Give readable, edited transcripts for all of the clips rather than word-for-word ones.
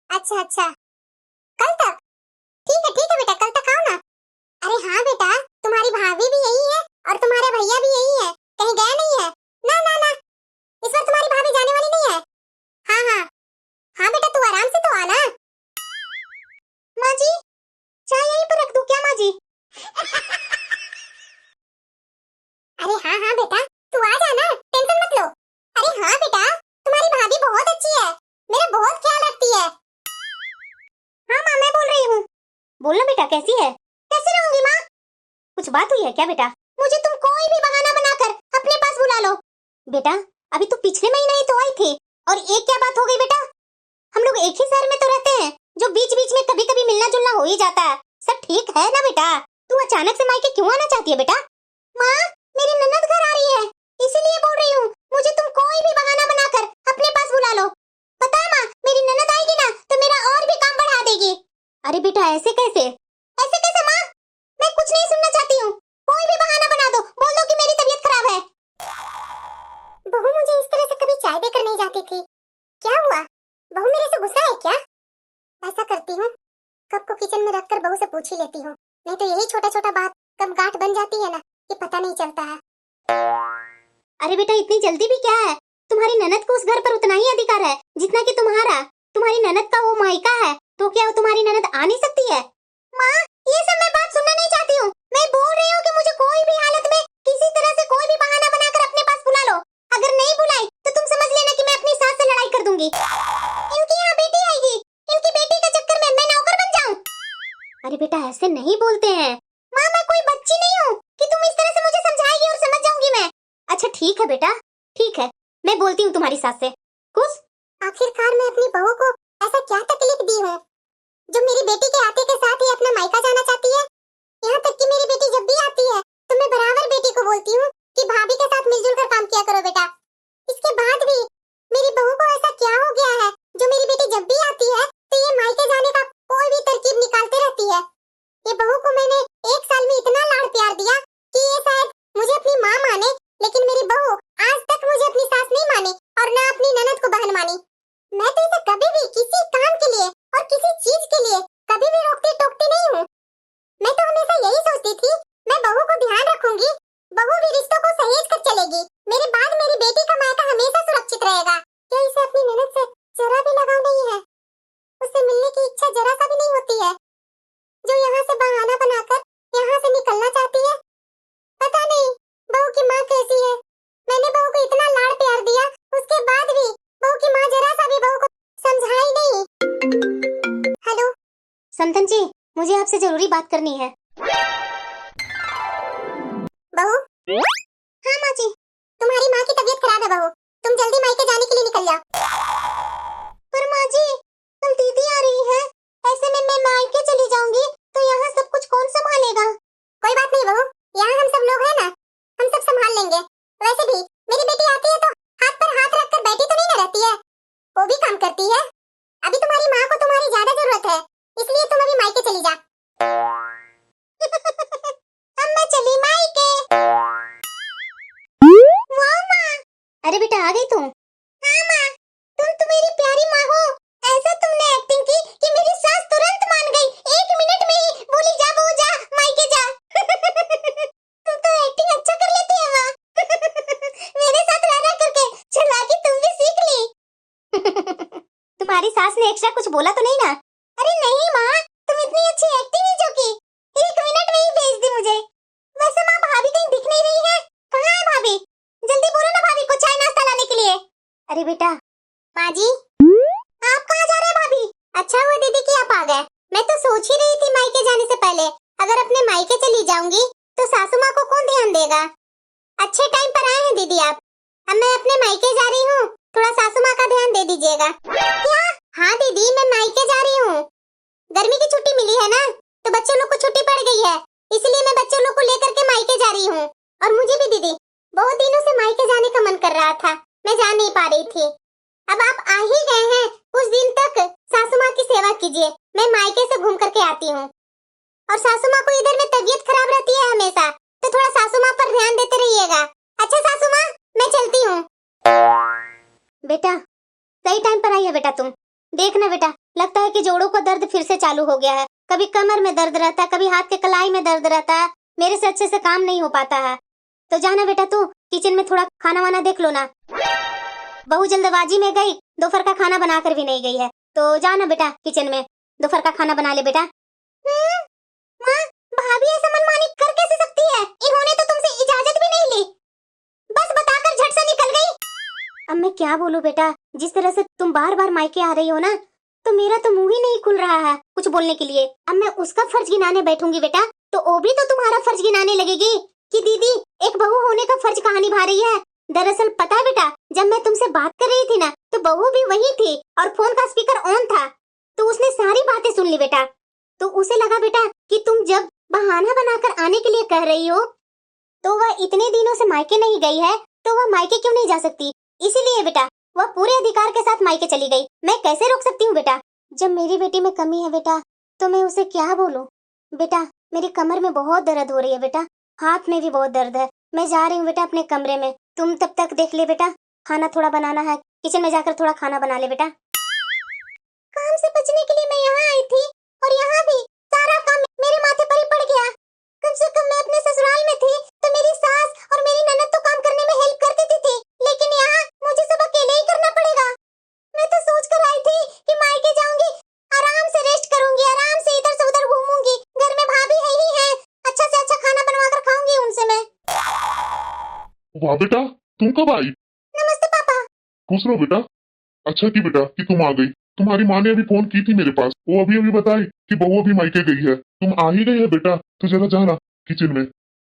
अच्छा अच्छा, कल तक? ठीक है बेटा, कल तक आओ ना। अरे हाँ बेटा, तुम्हारी भाभी भी यही है और तुम्हारे भैया भी यही है, कहीं गए नहीं है। ना ना ना, इस बार तुम्हारी भाभी जाने वाली नहीं है। हाँ हाँ हाँ बेटा, तू आराम से तो आना। माँ जी, चाय यहीं पर रख दूं क्या माँ जी? अरे हाँ हाँ बेटा, तू आ जाना, टेंशन मत लो। अरे हाँ बेटा, तुम्हारी भाभी बहुत अच्छी है, मेरा बहुत ख्याल रखती है। हाँ माँ, मैं बोल रही हूँ। बोलना बेटा, कैसी है? कैसे रहूंगी माँ? कुछ बात हुई है क्या बेटा? मुझे तुम कोई भी बहाना बनाकर अपने पास बुला लो। बेटा, अभी तो पिछले महीने ही तो आई थी, और एक क्या बात हो गई बेटा? हम लोग एक ही शहर में तो रहते हैं, जो बीच बीच में कभी कभी मिलना जुलना हो ही जाता है। सब ठीक है ना बेटा? तू अचानक से मायके क्यों आना चाहती है बेटा? माँ, मेरी ननद घर आ रही है, इसीलिए बोल रही हूँ। मुझे तुम कोई भी बहाना बनाकर अपने पास बुला लो। पता है माँ, मेरी ननद आएगी ना तो मेरा और भी काम बढ़ा देगी। अरे बेटा, ऐसे कैसे? ऐसे कैसे माँ? मैं कुछ नहीं सुनना चाहती हूँ, कोई भी बहाना बना दो, बोल दो कि मेरी तबीयत खराब है। बहू मुझे इस तरह से कभी चाय देकर नहीं जाती थी, क्या हुआ? बहू मेरे से गुस्सा है क्या? ऐसा करती हूँ, कप को किचन में रखकर बहू से पूछ ही लेती हूँ, नहीं तो यही छोटा छोटा बात कब गांठ बन जाती है ना, ये पता नहीं चलता है। अरे बेटा, इतनी जल्दी भी क्या है? तुम्हारी ननद को उस घर पर उतना ही अधिकार है जितना कि तुम्हारा। तुम्हारी ननद का वो मायका है, तो क्या वो तुम्हारी ननद आ नहीं सकती है? माँ, ये सब मैं बात सुनना नहीं चाहती हूँ। मैं बोल रही हूँ कि मुझे कोई भी हालत में किसी तरह से कोई भी बहाना बनाकर अपने पास बुला लो। अगर नहीं बुलाई तो तुम समझ लेना कि मैं अपनी सास से लड़ाई कर दूंगी। इनकी यहाँ बेटी आएगी, इनकी बेटी के चक्कर में मैं नौकर बन जाऊँ? अरे बेटा, ऐसे नहीं बोलते हैं। माँ, मैं कोई बच्ची नहीं हूँ कि तुम इस तरह से मुझे समझाएगी और समझ जाऊंगी मैं। अच्छा ठीक है बेटा, ठीक है, मैं बोलती हूँ तुम्हारी सास से। खुश? आखिरकार मैं अपनी बहू को ऐसा क्या तकलीफ दी हूँ जो मेरी बेटी के आते के साथ ही अपना मायका जाना चाहती है? यहाँ तक कि मेरी बेटी जब भी आती है तो मैं बराबर बेटी को बोलती हूँ कि भाभी के साथ मिलजुल कर काम किया करो बेटा। इसके बाद भी मेरी बहू को ऐसा क्या हो गया है जो मेरी बेटी जब भी आती है तो ये मायके जाने का कोई भी तरकीब निकालते रहती है। ये बहू को मैंने 1 साल में इतना लाड़ प्यार दिया कि ये शायद मुझे अपनी माँ माने, लेकिन मेरी बहू आज तक मुझे अपनी सास नहीं मानी और ना अपनी ननद को बहन मानी। मैं तो इसे कभी भी किसी काम के लिए और किसी चीज के लिए कभी भी रोकती टोकती नहीं हूँ। मैं तो हमेशा यही सोचती थी, मैं बहू को ध्यान रखूंगी, बहू भी रिश्तों को सहेज कर चलेगी, मेरे बाद मेरी बेटी का मायका हमेशा सुरक्षित रहेगा। क्या इसे अपनी ननद से जरा भी लगाव नहीं है? उससे मिलने की इच्छा जरा सा भी नहीं होती है, जो यहाँ से बहाना बनाकर यहाँ से निकलना चाहती है? पता नहीं बहू की माँ कैसी है। मैंने बहू को इतना लाड़ प्यार दिया, उसके बाद भी बहू की माँ जरा सा भी बहू को समझाई नहीं। हेलो संतन जी, मुझे आपसे जरूरी बात करनी है। बहू? हाँ माँ जी। तुम्हारी माँ की तबीयत खराब है बहू, तुम जल्दी मायके जाने के लिए निकल जाओ। पर माँ जी, कल दीदी आ रही है, ऐसे में मैं मायके चली जाऊंगी तो यहाँ सब कुछ कौन संभालेगा? कोई बात नहीं बहू, यहाँ हम सब लोग हैं ना, हम सब संभाल लेंगे। वैसे भी मेरी बेटी आती है तो हाथ पर हाथ रखकर बैठी तो नहीं ना रहती है, वो भी काम करती है। अभी तुम्हारी माँ को तुम्हारी ज्यादा जरूरत है, इसलिए तुम अभी मायके चली जा। अब मैं चली मायके। वाह माँ! अरे बेटा, आ गई तुम? हाँ माँ, तुम तो मेरी प्यारी माँ हो। ऐसा तुमने एक्टिंग की कि मेरी सास तुरंत मान गई, 1 मिनट में ही बोली जा बहू जा, मायके जा। तुम तो एक्टिंग अच्छा कर लेती है माँ। मेरे साथ रह रह करके चालाकी तुम भी सीख ली। तुम्हारी सास ने एक्स्ट्रा कुछ बोला तो नहीं ना? अरे नहीं माँ, तुम इतनी अच्छी एक्टिंग ही जो की 1 मिनट में ही भेज दी मुझे। वैसे माँ, भाभी कहीं दिख नहीं रही है, कहाँ है भाभी? जल्दी बोलो ना भाभी को चाय नाश्ता लाने के लिए। अरे बेटा। माँ जी, आप कहाँ जा रहे हैं भाभी? अच्छा हुआ दीदी कि आप आ गए। मैं तो सोच ही रही थी मायके जाने से पहले अगर अपने मायके चली जाऊंगी तो सासू माँ को कौन ध्यान देगा। अच्छे टाइम पर आए हैं दीदी आप। अब मैं अपने मायके जा रही हूँ, थोड़ा सासू माँ का ध्यान दे दीजिएगा। क्या? हाँ दीदी, मैं मायके जा रही हूँ। गर्मी की छुट्टी मिली है ना, तो बच्चों लोग को छुट्टी पड़ गई है, इसलिए मैं बच्चों लोग को लेकर के मायके जा रही हूँ। और मुझे भी दीदी बहुत दिनों से मायके जाने का मन कर रहा था, मैं जा नहीं पा रही थी। अब आप आ ही गए हैं, कुछ दिन तक सासू माँ की सेवा कीजिए, मैं मायके से घूम करके आती हूँ। और सासू माँ को इधर में तबीयत खराब रहती है हमेशा, तो थोड़ा सासू माँ पर ध्यान देते रहिएगा। अच्छा सासू माँ, मैं चलती हूँ। बेटा, सही टाइम पर आई है बेटा तुम। देखना बेटा, लगता है कि जोड़ों का दर्द फिर से चालू हो गया है। कभी कमर में दर्द रहता है, कभी हाथ के कलाई में दर्द रहता है। मेरे से अच्छे से काम नहीं हो पाता है। तो जाना बेटा, तू किचन में थोड़ा खाना वाना देख लो ना। बहू जल्दबाजी में गई, दोपहर का खाना बनाकर भी नहीं गई है। तो जाना बेटा किचन में दोपहर का खाना बना ले बेटा। माँ, भाभी ऐसा मनमानी कर कैसे सकती है? इन्होंने तो तुमसे इजाजत भी नहीं ली, बस बताकर झट से निकल गई। अब मैं क्या बोलूं बेटा, जिस तरह से तुम बार बार मायके आ रही हो ना, तो मेरा तो मुंह ही नहीं खुल रहा है कुछ बोलने के लिए। अब मैं उसका फर्ज गिनाने बैठूंगी बेटा, तो वो भी तो तुम्हारा फर्ज गिनाने लगेगी कि दीदी एक बहू होने का फर्ज कहाँ निभा रही है। दरअसल पता है बेटा, जब मैं तुमसे बात कर रही थी ना, तो बहू भी वही थी और फोन का स्पीकर ऑन था, तो उसने सारी बातें सुन ली बेटा। तो उसे लगा बेटा कि तुम जब बहाना बनाकर आने के लिए कह रही हो, तो वह इतने दिनों से मायके नहीं गई है, तो वह मायके क्यों नहीं जा सकती? इसीलिए बेटा वह पूरे अधिकार के साथ मायके चली गई। मैं कैसे रोक सकती हूँ बेटा? जब मेरी बेटी में कमी है बेटा, तो मैं उसे क्या बोलूं? बेटा मेरी कमर में बहुत दर्द हो रही है बेटा, हाथ में भी बहुत दर्द है। मैं जा रही हूँ बेटा अपने कमरे में, तुम तब तक देख ले बेटा, खाना थोड़ा बनाना है, किचन में जाकर थोड़ा खाना बना ले बेटा। काम से बचने के लिए मैं यहाँ आई थी, और यहाँ भी सारा काम मेरे माथे पर ही पड़ गया। कम से कम मैं अपने ससुराल में थी तो मेरी सास और मेरी ननद तो काम करने में हेल्प कर देती थी, लेकिन यहाँ मुझे सब अकेले ही करना पड़ेगा। मैं तो सोच कर आई थी कि मायके जाऊंगी, आराम से रेस्ट करूंगी, आराम से इधर से उधर घूमूंगी, घर में भाभी है ही है, अच्छा से अच्छा खाना बनवा कर खाऊंगी उनसे मैं। वाह बेटा, तुम कब आई? नमस्ते पापा। खुश रहो बेटा। अच्छा की बेटा कि तुम आ गई। तुम्हारी माँ ने अभी फोन की थी मेरे पास, वो अभी अभी बताई कि बहू अभी मायके गई है। तुम आ ही गई है बेटा, तो जरा जाना किचन में,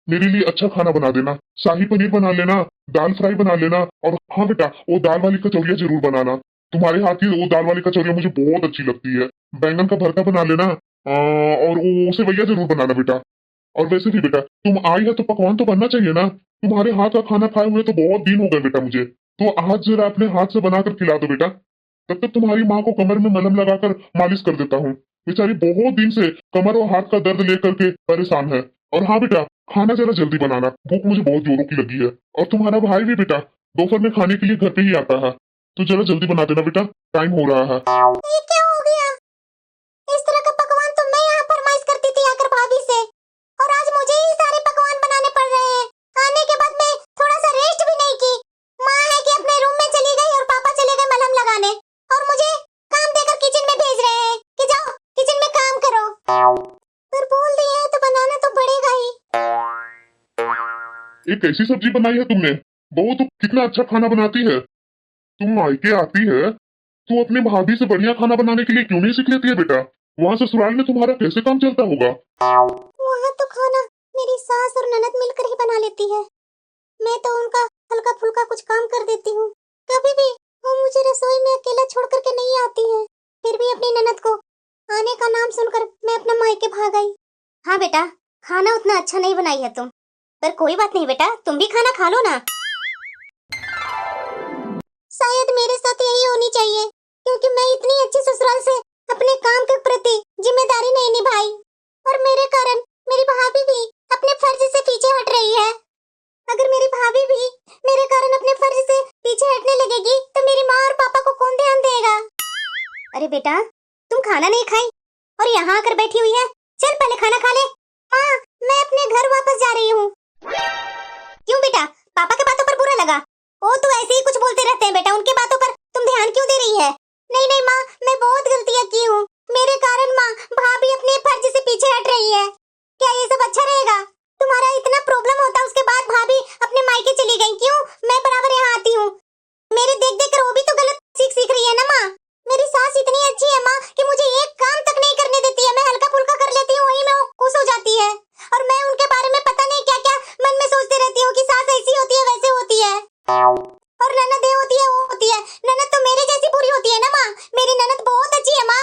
मेरे लिए अच्छा खाना बना देना, शाही पनीर बना लेना, दाल फ्राई बना लेना, और हाँ बेटा वो दाल वाली कचौरियाँ जरूर बनाना। तुम्हारे हाथ की वो दाल वाली कचौरियाँ मुझे बहुत अच्छी लगती है। बैंगन का भरता बना लेना, और वो सेवैया जरूर बनाना बेटा। और वैसे भी बेटा तुम आई है तो पकवान तो बनना चाहिए ना, तुम्हारे हाथ का खाना खाए हुए तो बहुत दिन हो गए बेटा मुझे, तो आज जरा अपने हाथ से बनाकर खिला दो बेटा। तब तक तुम्हारी माँ को कमर में मलहम लगाकर मालिश कर देता हूँ, बेचारी बहुत दिन से कमर और हाथ का दर्द लेकर के परेशान है। और हाँ बेटा खाना जरा जल्दी बनाना, भूख मुझे बहुत जोरों की लगी है। और तुम्हारा भाई भी बेटा दोपहर में खाने के लिए घर पे ही आता है, तो जरा जल्दी बना देना बेटा, टाइम हो रहा है। ये क्या हो गया? इस तरह का पकवान तो मैं यहाँ फरमाइश करती थी आकर भाभी से, और आज मुझे ही सारे पकवान बनाने पड़ रहे हैं। आने के बाद मैं थोड़ा सा रेस्ट भी नहीं की। माँ है कि अपने रूम में चली गई और पापा चले गए मलहम लगाने, और मुझे काम देकर किचन में भेज रहे हैं कि जाओ किचन में काम करो। पर बोल दिया है तो बनाना तो पड़ेगा ही। एक ऐसी सब्जी बनाई है तुमने, बहू तो कितना अच्छा खाना बनाती है। तुम मायके आती है तो अपने भाभी से बढ़िया खाना बनाने के लिए क्यों नहीं सीख लेती है बेटा? वहाँ ससुराल में तुम्हारा कैसे काम चलता होगा? वहाँ तो खाना मेरी सास और ननद मिलकर ही बना लेती है, मैं तो उनका हल्का फुल्का कुछ काम कर देती हूँ। कभी भी वो मुझे रसोई में अकेला छोड़ करके नहीं आती है, फिर भी अपनी ननद को आने का नाम सुनकर मैं अपना मायके भाग आई। हाँ बेटा खाना उतना अच्छा नहीं बनाई है तुम, पर कोई बात नहीं बेटा, तुम भी खाना खा लो ना। शायद मेरे साथ यही होनी चाहिए, क्योंकि मैं इतनी अच्छी ससुराल से अपने काम के प्रति जिम्मेदारी नहीं निभाई, और मेरे कारण मेरी भाभी भी अपने फर्ज से पीछे हट रही है। अगर मेरी भाभी भी मेरे कारण अपने फर्ज से पीछे हटने लगेगी तो मेरी माँ और पापा को कौन ध्यान देगा? अरे बेटा तुम खाना नहीं खाई और यहाँ आकर बैठी हुई है, चल पहले खाना खा ले। माँ मैं अपने घर वापस जा रही हूँ। क्यों बेटा, पापा के बातों पर बुरा लगा? वो तो ऐसे ही कुछ बोलते रहते हैं बेटा, उनके बातों पर तुम ध्यान क्यों दे रही है? नहीं नहीं माँ, मैं बहुत गलतियाँ की हूँ, मेरे कारण माँ भाभी अपने फर्ज से पीछे हट रही है। क्या ये सब अच्छा रहेगा? तुम्हारा इतना प्रॉब्लम होता उसके बाद भाभी अपने मायके चली गई, क्यों मैं बराबर यहाँ आती हूँ? मेरे देख देख कर वो भी तो गलत सीख रही है ना माँ। मेरी सास इतनी अच्छी है माँ कि मुझे एक काम तक नहीं करने देती है, मैं हल्का फुल्का कर लेती हूँ वही में वो खुश हो जाती है, और मैं उनके बारे में पता नहीं क्या क्या मन में सोचती रहती हूँ कि सास ऐसी होती है वैसे होती है, और ननद ये होती है वो होती है। ननद तो मेरे जैसी बुरी होती है ना माँ, मेरी ननद बहुत अच्छी है माँ।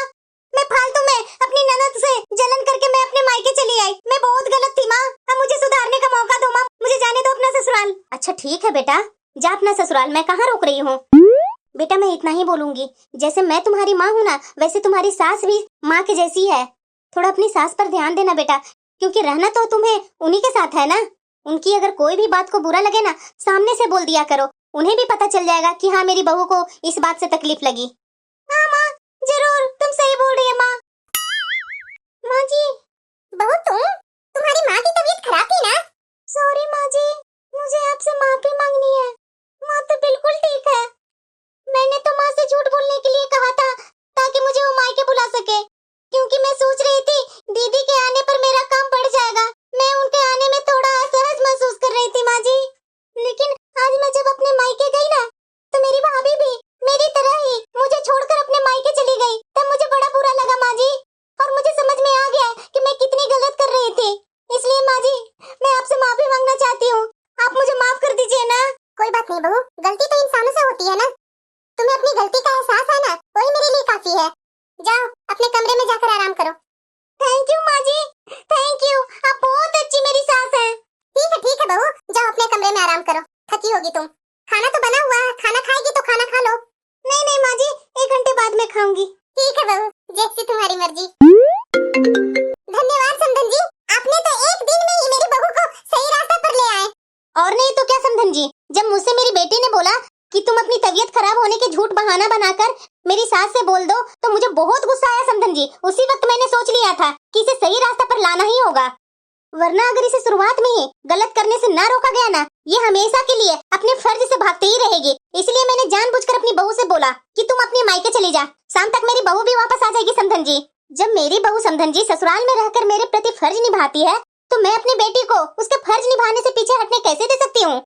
मैं फालतू में अपनी ननद से जलन करके मैं अपने मायके चली आई, मैं बहुत गलत थी माँ, अब मुझे सुधारने का मौका दो माँ, मुझे जाने दो अपना ससुराल। अच्छा ठीक है बेटा जा अपना ससुराल, मैं कहाँ रोक रही हूँ। बेटा मैं इतना ही बोलूंगी, जैसे मैं तुम्हारी माँ हूँ ना, वैसे तुम्हारी सास भी माँ के जैसी है। थोड़ा अपनी सास पर ध्यान देना बेटा, क्योंकि रहना तो तुम्हें उन्हीं के साथ है ना। उनकी अगर कोई भी बात को बुरा लगे ना, सामने से बोल दिया करो, उन्हें भी पता चल जाएगा कि हाँ मेरी बहू को इस बात से तकलीफ लगी। हाँ माँ जरूर, तुम सही बोल रही है माँ। माँ जी, बहू तुम्हारी माँ की तबीयत खराब थी ना? सॉरी माँ जी, मुझे आपसे माफी मांगनी है। माँ तो बिल्कुल ठीक है। मैंने तो माँ से झूठ बोलने के लिए कहा था ताकि मुझे वो मायके बुला सके, क्योंकि मैं सोच रही थी दीदी के आने पर मेरा काम बढ़ जाएगा। मैं उनके आने में थोड़ा असहज महसूस कर रही थी माँ जी। लेकिन आज मैं जब अपने मायके गई ना, तो मेरी भाभी भी मेरी तरह ही मुझे छोड़कर अपने मायके चली गई। तब मुझे बड़ा बुरा लगा माँ जी, और मुझे समझ में आ गया कि मैं कितनी गलत कर रही थी। इसलिए माँ जी, मैं आपसे माफी मांगना चाहती हूँ। आप मुझे माफ कर दीजिए ना। कोई बात नहीं बहू, गलती तो इंसानों से होती है ना। तुम्हें अपनी गलती का एहसास है ना, वही मेरे लिए काफी है। जाओ अपने कमरे में जाकर आराम करो। थैंक यू माँ जी, थैंक यू। आप बहुत अच्छी मेरी सास हैं। ठीक है बहू, जाओ अपने कमरे में आराम करो। थकी होगी तुम। खाना तो बना हुआ है, खाना खाएगी तो खाना खा लो। नहीं माँ जी, 1 घंटे बाद में खाऊंगी। ठीक है बहू, जैसी तुम्हारी मर्जी। धन्यवाद समधन जी, आपने तो एक दिन में ही मेरी बहू को सही रास्ते पर ले आए। और नहीं तो क्या समधन जी, जब मुझसे मेरी बेटी ने बोला कि तुम अपनी तबीयत खराब होने के झूठ बहाना बनाकर मेरी सास से बोल दो, तो मुझे बहुत गुस्सा आया समधन जी। उसी वक्त मैंने सोच लिया था कि इसे सही रास्ते पर लाना ही होगा, वरना अगर इसे शुरुआत में ही गलत करने से ना रोका गया ना, ये हमेशा के लिए अपने फर्ज से भागते ही रहेगी। इसलिए मैंने जानबूझकर अपनी बहू से बोला कि तुम अपने मायके चली जा, शाम तक मेरी बहू भी वापस आ जाएगी समधन जी। जब मेरी बहू समधन जी ससुराल में रहकर मेरे प्रति फर्ज निभाती है, तो मैं अपनी बेटी को उसके फर्ज निभाने से पीछे हटने कैसे दे सकती हूँ?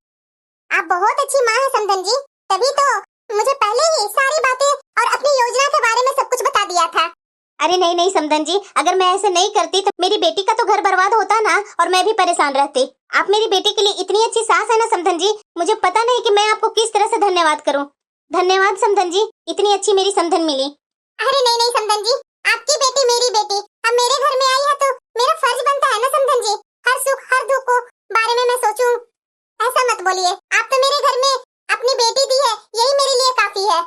आप बहुत अच्छी माँ है समधन जी, तभी तो मुझे पहले ही सारी बातें और अपनी योजना के बारे में सब कुछ बता दिया था। अरे नहीं समधन जी, अगर मैं ऐसे नहीं करती तो मेरी बेटी का तो घर बर्बाद होता ना, और मैं भी परेशान रहती। आप मेरी बेटी के लिए इतनी अच्छी सास है ना समधन जी, मुझे पता नहीं कि मैं आपको किस तरह से धन्यवाद करूं। धन्यवाद समधन जी, इतनी अच्छी मेरी समधन मिली। अरे नहीं समधन जी, आपकी बेटी मेरी बेटी अब मेरे घर में आई है तो मेरा फर्ज बनता है ना समधन जी, हर सुख हर दुख को बारे में मैं सोचूं। ऐसा मत बोलिए, आप तो मेरे घर में अपनी बेटी दी है, यही मेरे लिए काफी है।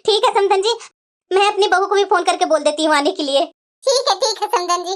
ठीक है समधन जी, मैं अपनी बहू को भी फोन करके बोल देती हूँ आने के लिए। ठीक है समधन जी।